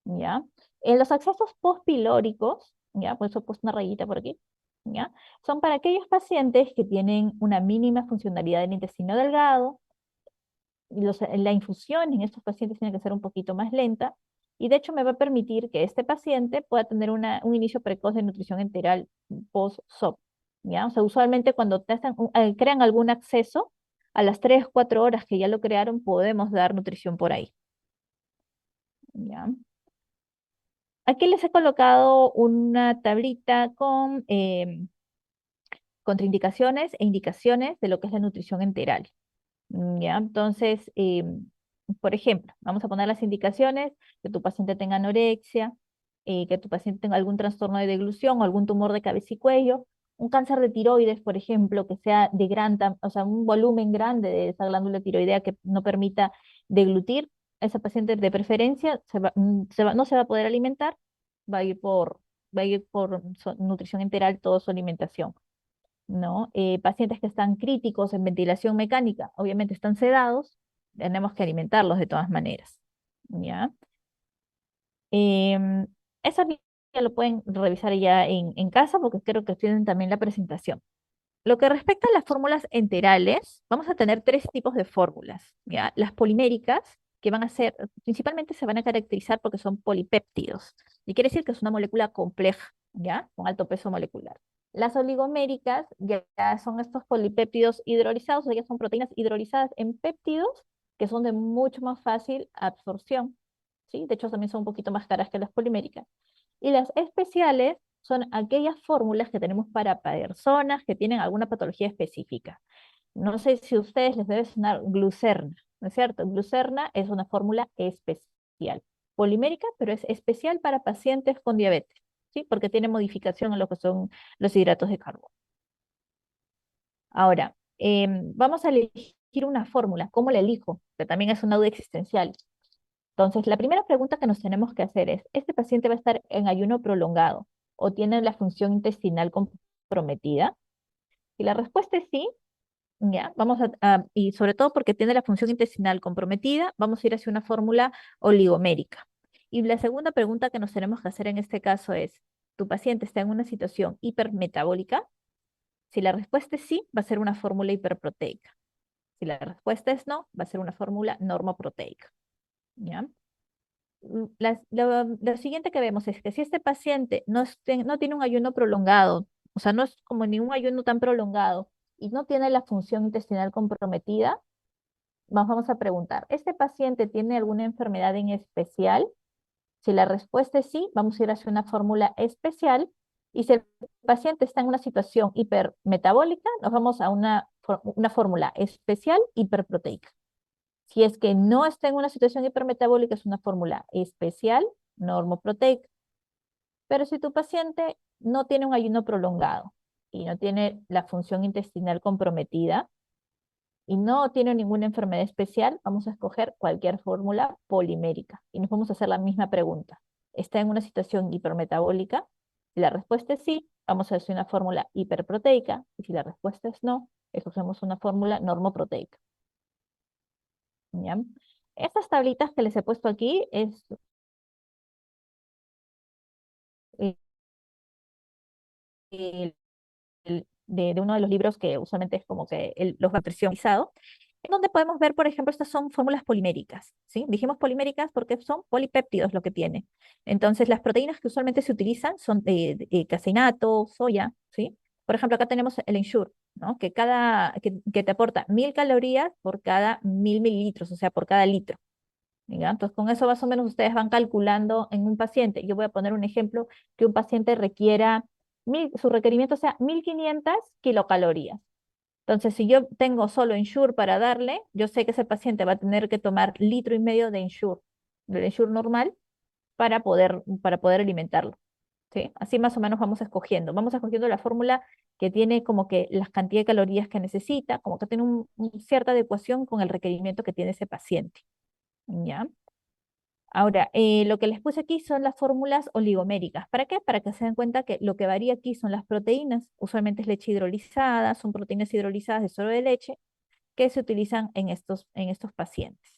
¿ya? En los accesos postpilóricos, ¿ya? Por eso he puesto una rayita por aquí, ¿ya? Son para aquellos pacientes que tienen una mínima funcionalidad del intestino delgado, y la infusión en estos pacientes tiene que ser un poquito más lenta y de hecho me va a permitir que este paciente pueda tener un inicio precoz de nutrición enteral post-SOP. ¿Ya? O sea, usualmente cuando crean algún acceso, a las 3, 4 horas que ya lo crearon, podemos dar nutrición por ahí. ¿Ya? Aquí les he colocado una tablita con contraindicaciones e indicaciones de lo que es la nutrición enteral. ¿Ya? Entonces, por ejemplo, vamos a poner las indicaciones, que tu paciente tenga anorexia, que tu paciente tenga algún trastorno de deglución o algún tumor de cabeza y cuello, un cáncer de tiroides, por ejemplo, que sea de o sea, un volumen grande de esa glándula tiroidea que no permita deglutir, esa paciente de preferencia no se va a poder alimentar, va a ir por nutrición enteral toda su alimentación. ¿No? Pacientes que están críticos en ventilación mecánica, obviamente están sedados, tenemos que alimentarlos de todas maneras, ¿ya? Em, Eso ya lo pueden revisar ya en casa porque creo que tienen también la presentación. Lo que respecta a las fórmulas enterales, vamos a tener 3 tipos de fórmulas, ¿ya? Las poliméricas, que principalmente se van a caracterizar porque son polipéptidos, y quiere decir que es una molécula compleja, ¿ya? Con alto peso molecular. Las oligoméricas ya son estos polipéptidos hidrolizados, o sea, ya son proteínas hidrolizadas en péptidos que son de mucho más fácil absorción, ¿sí? De hecho, también son un poquito más caras que las poliméricas. Y las especiales son aquellas fórmulas que tenemos para personas que tienen alguna patología específica. No sé si a ustedes les debe sonar glucerna, ¿no es cierto? Glucerna es una fórmula especial, polimérica, pero es especial para pacientes con diabetes, ¿sí? Porque tiene modificación en lo que son los hidratos de carbono. Ahora, vamos a elegir una fórmula. ¿Cómo la elijo? Que también es una duda existencial. Entonces, la primera pregunta que nos tenemos que hacer es, ¿este paciente va a estar en ayuno prolongado o tiene la función intestinal comprometida? Si la respuesta es sí, ya, y sobre todo porque tiene la función intestinal comprometida, vamos a ir hacia una fórmula oligomérica. Y la segunda pregunta que nos tenemos que hacer en este caso es, ¿tu paciente está en una situación hipermetabólica? Si la respuesta es sí, va a ser una fórmula hiperproteica. Si la respuesta es no, va a ser una fórmula normoproteica. ¿Ya? Lo siguiente que vemos es que si este paciente no tiene un ayuno prolongado, o sea, no es como ningún ayuno tan prolongado y no tiene la función intestinal comprometida, vamos a preguntar, ¿este paciente tiene alguna enfermedad en especial? Si la respuesta es sí, vamos a ir hacia una fórmula especial. Y si el paciente está en una situación hipermetabólica, nos vamos a una fórmula especial hiperproteica. Si es que no está en una situación hipermetabólica, es una fórmula especial normoproteica. Pero si tu paciente no tiene un ayuno prolongado y no tiene la función intestinal comprometida y no tiene ninguna enfermedad especial, vamos a escoger cualquier fórmula polimérica y nos vamos a hacer la misma pregunta. ¿Está en una situación hipermetabólica? Si la respuesta es sí, vamos a hacer una fórmula hiperproteica y si la respuesta es no, escogemos una fórmula normoproteica. ¿Ya? Estas tablitas que les he puesto aquí es eh, el- de uno de los libros que usualmente es como que los va personalizado, en donde podemos ver, por ejemplo, estas son fórmulas poliméricas, ¿sí? Dijimos poliméricas porque son polipéptidos lo que tiene. Entonces, las proteínas que usualmente se utilizan son caseinato, soya, ¿sí? Por ejemplo, acá tenemos el Ensure, ¿no? Que te aporta 1000 calorías por cada 1000 mililitros, o sea, por cada litro. ¿Ya? Entonces, con eso más o menos ustedes van calculando en un paciente. Yo voy a poner un ejemplo que un paciente requiera, su requerimiento sea 1500 kilocalorías. Entonces, si yo tengo solo Ensure para darle, yo sé que ese paciente va a tener que tomar 1,5 litros de Ensure, del Ensure normal, para poder alimentarlo. ¿Sí? Así más o menos vamos escogiendo. Vamos escogiendo la fórmula que tiene como que las cantidad de calorías que necesita, como que tiene cierta adecuación con el requerimiento que tiene ese paciente. ¿Ya? Ahora, lo que les puse aquí son las fórmulas oligoméricas. ¿Para qué? Para que se den cuenta que lo que varía aquí son las proteínas. Usualmente es leche hidrolizada, son proteínas hidrolizadas de suero de leche que se utilizan en estos pacientes.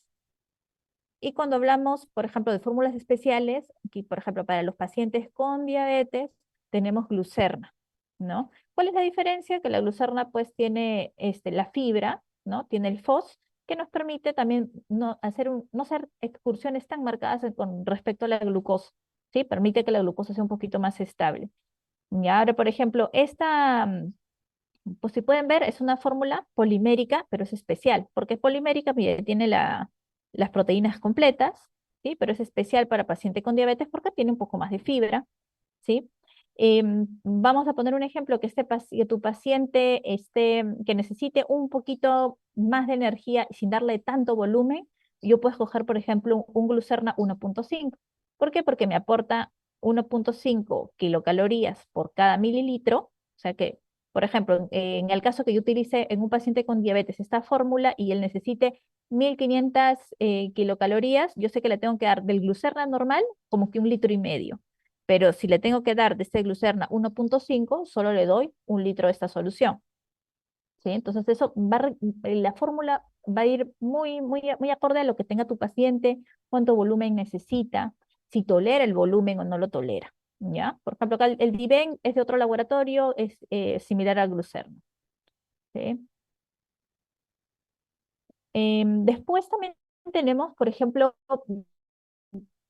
Y cuando hablamos, por ejemplo, de fórmulas especiales, aquí, por ejemplo, para los pacientes con diabetes, tenemos glucerna, ¿no? ¿Cuál es la diferencia? Que la glucerna, pues, tiene la fibra, ¿no? Tiene el FOS, que nos permite también no hacer excursiones tan marcadas con respecto a la glucosa, ¿sí? Permite que la glucosa sea un poquito más estable. Y ahora, por ejemplo, pues si pueden ver, es una fórmula polimérica, pero es especial. ¿Por qué es polimérica? Mire, tiene las proteínas completas, ¿sí? Pero es especial para paciente con diabetes porque tiene un poco más de fibra, ¿sí? Vamos a poner un ejemplo que tu paciente que necesite un poquito más de energía sin darle tanto volumen. Yo puedo escoger, por ejemplo, un glucerna 1,5. ¿Por qué? Porque me aporta 1,5 kilocalorías por cada mililitro. O sea que, por ejemplo, en el caso que yo utilice en un paciente con diabetes esta fórmula y él necesite 1500 kilocalorías, yo sé que le tengo que dar del glucerna normal como que 1,5 litros. Pero si le tengo que dar de este glucerna 1,5, solo le doy 1 litro de esta solución. ¿Sí? Entonces la fórmula va a ir muy, muy, muy acorde a lo que tenga tu paciente, cuánto volumen necesita, si tolera el volumen o no lo tolera. ¿Ya? Por ejemplo, acá el Diven es de otro laboratorio, es similar al glucerna. ¿Sí? Después también tenemos, por ejemplo,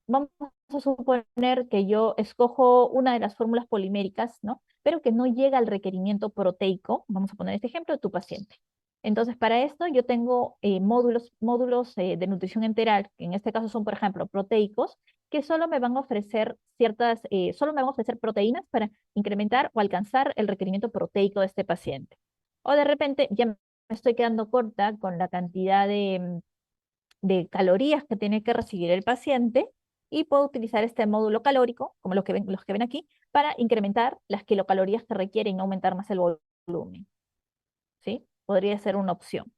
vamos a suponer que yo escojo una de las fórmulas poliméricas, ¿no? Pero que no llega al requerimiento proteico. Vamos a poner este ejemplo de tu paciente. Entonces, para esto yo tengo módulos de nutrición enteral, que en este caso son, por ejemplo, proteicos, que solo me van a ofrecer solo me van a ofrecer proteínas para incrementar o alcanzar el requerimiento proteico de este paciente. O de repente ya me estoy quedando corta con la cantidad de calorías que tiene que recibir el paciente y puedo utilizar este módulo calórico, como los que ven aquí, para incrementar las kilocalorías que requieren y no aumentar más el volumen. ¿Sí? Podría ser una opción.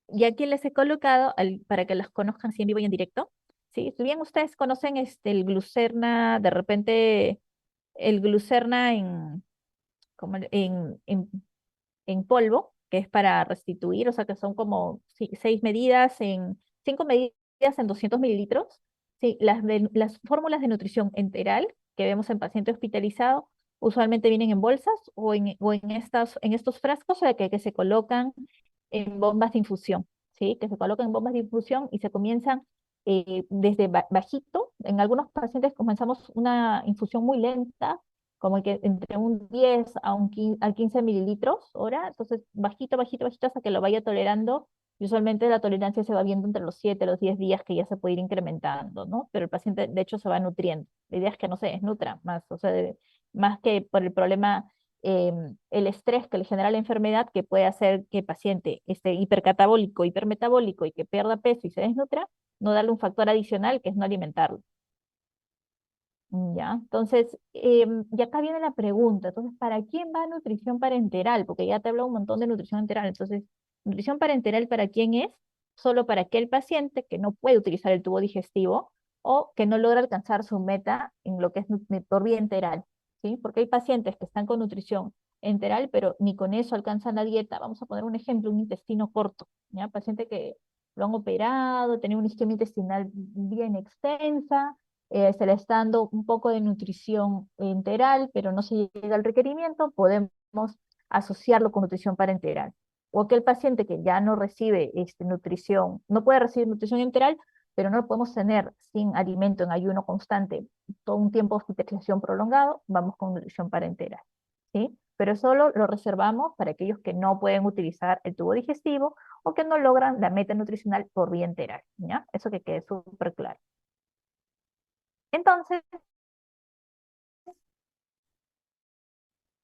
Y aquí les he colocado, para que las conozcan así en vivo y en directo, ¿sí? Si bien ustedes conocen el glucerna, de repente el glucerna como en polvo, que es para restituir, o sea que son como 6 medidas en, 5 medidas en 200 mililitros. Sí, las fórmulas de nutrición enteral que vemos en paciente hospitalizado usualmente vienen en bolsas o en estos frascos que se colocan en bombas de infusión, ¿sí? Que se colocan en bombas de infusión y se comienzan desde bajito. En algunos pacientes comenzamos una infusión muy lenta, como que entre un 10 a 15 mililitros hora, entonces bajito, bajito, bajito hasta que lo vaya tolerando. Y usualmente la tolerancia se va viendo entre los 7 y los 10 días que ya se puede ir incrementando, ¿no? Pero el paciente de hecho se va nutriendo. La idea es que no se desnutra más, o sea, más que por el problema, el estrés que le genera la enfermedad, que puede hacer que el paciente esté hipercatabólico, hipermetabólico y que pierda peso y se desnutra, no darle un factor adicional que es no alimentarlo. Ya, entonces, y acá viene la pregunta, entonces, ¿para quién va nutrición parenteral? Porque ya te hablo un montón de nutrición enteral, entonces, nutrición parenteral, ¿para quién es? Solo para aquel paciente que no puede utilizar el tubo digestivo o que no logra alcanzar su meta en lo que es por vía enteral, ¿sí? Porque hay pacientes que están con nutrición enteral, pero ni con eso alcanzan la dieta. Vamos a poner un ejemplo, un intestino corto, ¿ya? Paciente que lo han operado, tiene una isquemia intestinal bien extensa, se le está dando un poco de nutrición enteral, pero no se llega al requerimiento, podemos asociarlo con nutrición parenteral. O aquel paciente que ya no recibe nutrición, no puede recibir nutrición enteral, pero no lo podemos tener sin alimento en ayuno constante todo un tiempo de hospitalización prolongado, vamos con nutrición parenteral, ¿sí? Pero solo lo reservamos para aquellos que no pueden utilizar el tubo digestivo o que no logran la meta nutricional por vía enteral, ¿ya? Eso que quede súper claro. Entonces,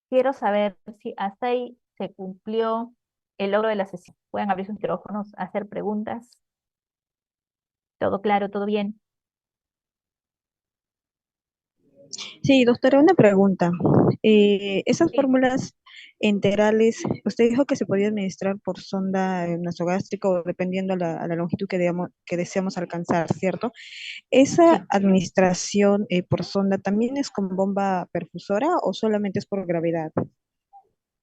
quiero saber si hasta ahí se cumplió el logro de la sesión. Pueden abrir sus micrófonos, hacer preguntas. ¿Todo claro? ¿Todo bien?
Sí, doctora, una pregunta. Esas
Sí.
fórmulas enterales, usted dijo que se podía administrar por sonda nasogástrica o dependiendo a la longitud que deseamos alcanzar, ¿cierto? ¿Esa
Sí.
administración por sonda también es con bomba perfusora o solamente es por gravedad?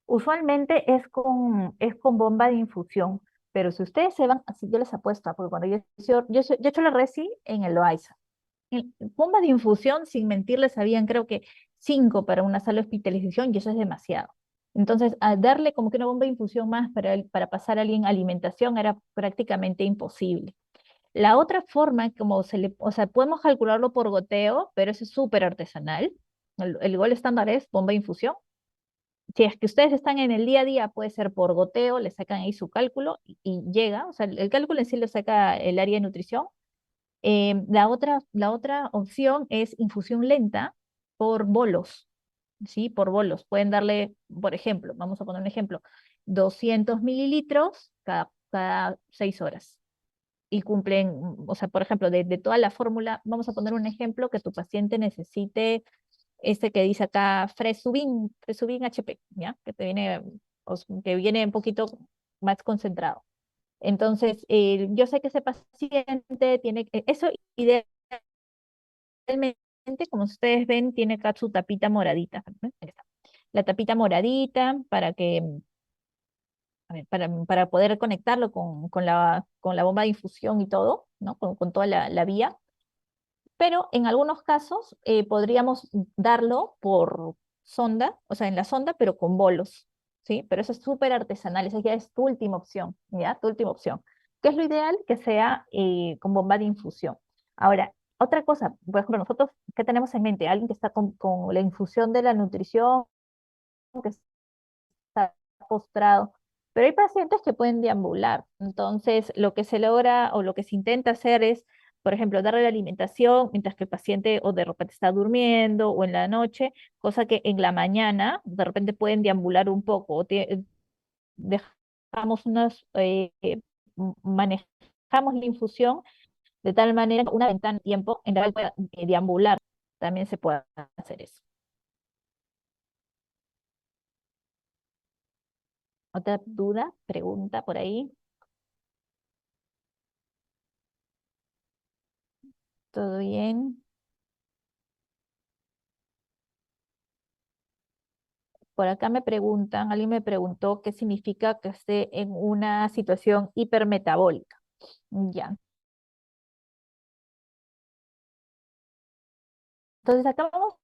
Usualmente es con bomba de infusión, pero si ustedes se van, así yo les apuesto, porque cuando yo he hecho la resi en el Loaiza. Bombas de infusión, sin mentirles, habían creo que 5 para una sala de hospitalización y eso es demasiado. Entonces, darle como que una bomba de infusión más para pasar a alguien alimentación era prácticamente imposible. La otra forma, o sea, podemos calcularlo por goteo, pero eso es súper artesanal. El gol estándar es bomba de infusión. Si es que ustedes están en el día a día, puede ser por goteo, le sacan ahí su cálculo y llega, o sea, el cálculo en sí lo saca el área de nutrición. La otra opción es infusión lenta por bolos, ¿sí? Por bolos. Pueden darle, por ejemplo, vamos a poner un ejemplo, 200 mililitros cada 6 horas. Y cumplen, o sea, por ejemplo, de toda la fórmula, vamos a poner un ejemplo que tu paciente necesite este que dice acá Fresubin HP, ¿ya? Que viene un poquito más concentrado. Entonces, yo sé que ese paciente tiene, eso idealmente, como ustedes ven, tiene acá su tapita moradita, ¿no? Ahí está. La tapita moradita para que, a ver, para poder conectarlo con la bomba de infusión y todo, ¿no? Con toda la vía. Pero en algunos casos podríamos darlo por sonda, o sea, en la sonda, pero con bolos, ¿sí? Pero eso es súper artesanal, esa ya es tu última opción, ¿ya? Tu última opción. ¿Qué es lo ideal? Que sea con bomba de infusión. Ahora, otra cosa, por ejemplo, nosotros, ¿qué tenemos en mente? Alguien que está con la infusión de la nutrición, que está postrado, pero hay pacientes que pueden deambular. Entonces, lo que se logra o lo que se intenta hacer es, por ejemplo, darle la alimentación mientras que el paciente o de repente está durmiendo o en la noche, cosa que en la mañana de repente pueden deambular un poco o dejamos manejamos la infusión de tal manera una ventana de tiempo en la cual pueda deambular. También se puede hacer eso. ¿Otra duda, pregunta por ahí? ¿Todo bien? Por acá me preguntan, alguien me preguntó qué significa que esté en una situación hipermetabólica. Ya. Entonces acá vamos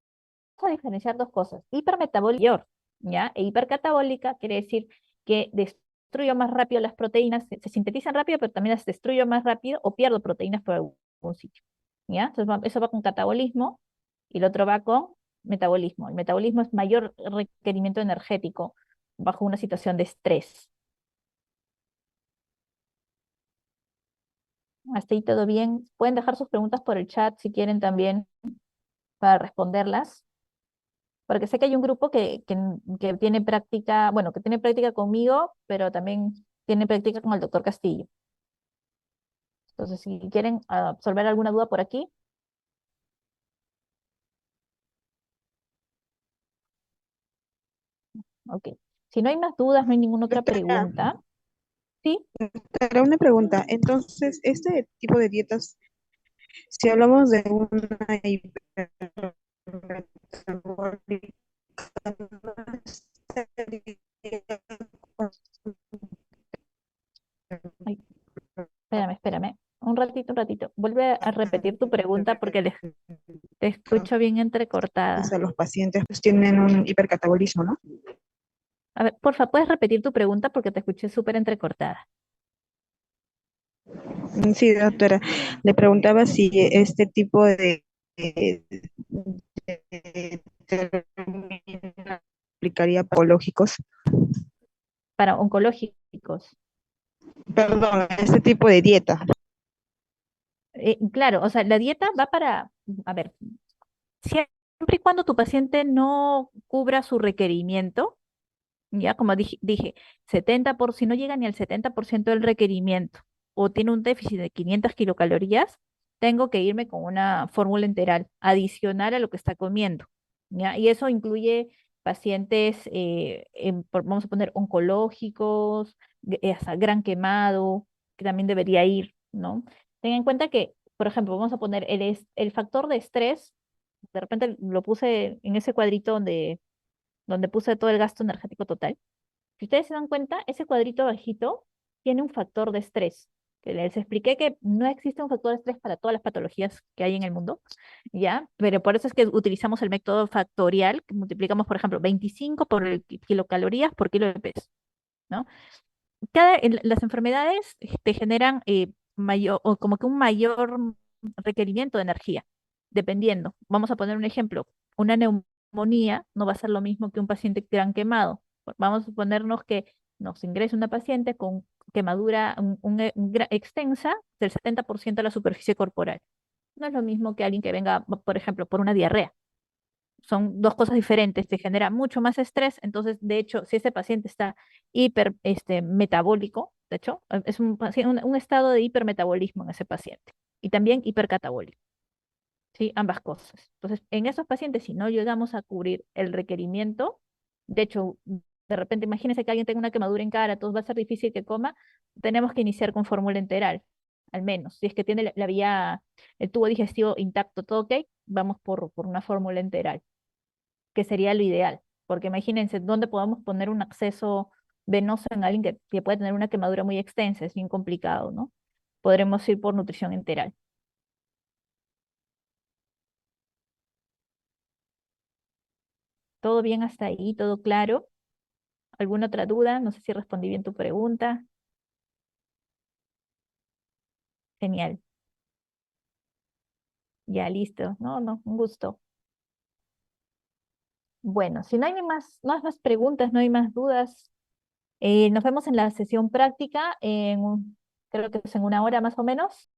a diferenciar dos cosas. Hipermetabólica, ¿ya? E hipercatabólica quiere decir que destruyo más rápido las proteínas, se sintetizan rápido, pero también las destruyo más rápido o pierdo proteínas por algún sitio. ¿Ya? Entonces eso va con catabolismo y el otro va con metabolismo. El metabolismo es mayor requerimiento energético bajo una situación de estrés. Hasta ahí todo bien. Pueden dejar sus preguntas por el chat si quieren también para responderlas, porque sé que hay un grupo que tiene práctica, bueno, que tiene práctica conmigo, pero también tiene práctica con el doctor Castillo. Entonces, si quieren absolver alguna duda por aquí, ok. Si no hay más dudas, no hay ninguna otra
Doctora,
pregunta. Sí,
doctora, una pregunta. Entonces, este tipo de dietas, si hablamos de una hipermetabólica, no estaría
ay, espérame. Un ratito. Vuelve a repetir tu pregunta porque te escucho bien entrecortada.
a los pacientes pues tienen un hipercatabolismo, ¿no?
A ver, porfa, ¿puedes repetir tu pregunta porque te escuché súper entrecortada?
Sí, doctora. Le preguntaba si este tipo de términos aplicaría para oncológicos.
Para oncológicos.
Perdón, este tipo de dieta.
Claro, o sea, la dieta va para, a ver, siempre y cuando tu paciente no cubra su requerimiento, ya como dije, si no llega ni al 70% del requerimiento o tiene un déficit de 500 kilocalorías, tengo que irme con una fórmula enteral adicional a lo que está comiendo, ¿ya? Y eso incluye pacientes, vamos a poner oncológicos, hasta gran quemado, que también debería ir, ¿no? Ten en cuenta que, por ejemplo, vamos a poner el factor de estrés, de repente lo puse en ese cuadrito donde puse todo el gasto energético total. Si ustedes se dan cuenta, ese cuadrito bajito tiene un factor de estrés, que les expliqué que no existe un factor de estrés para todas las patologías que hay en el mundo, ¿ya? Pero por eso es que utilizamos el método factorial, que multiplicamos, por ejemplo, 25 por el kilocalorías por kilo de peso, ¿no? Las enfermedades te generan mayor, o como que un mayor requerimiento de energía, dependiendo. Vamos a poner un ejemplo. Una neumonía no va a ser lo mismo que un paciente gran quemado. Vamos a suponernos que nos ingresa una paciente con quemadura extensa del 70% de la superficie corporal. No es lo mismo que alguien que venga, por ejemplo, por una diarrea. Son dos cosas diferentes, te genera mucho más estrés, entonces, de hecho, si ese paciente está metabólico, de hecho, es un estado de hipermetabolismo en ese paciente, y también hipercatabólico, ¿sí? Ambas cosas. Entonces, en esos pacientes, si no llegamos a cubrir el requerimiento, de hecho, de repente, imagínense que alguien tenga una quemadura en cara, entonces va a ser difícil que coma, tenemos que iniciar con fórmula enteral, al menos. Si es que tiene la vía, el tubo digestivo intacto, todo ok, vamos por una fórmula enteral que sería lo ideal, porque imagínense dónde podemos poner un acceso venoso en alguien que puede tener una quemadura muy extensa, es bien complicado, ¿no? Podremos ir por nutrición enteral. ¿Todo bien hasta ahí? ¿Todo claro? ¿Alguna otra duda? No sé si respondí bien tu pregunta. Genial. Ya listo. No, no, un gusto. Bueno, si no hay no hay más preguntas, no hay más dudas, nos vemos en la sesión práctica creo que es en una hora más o menos.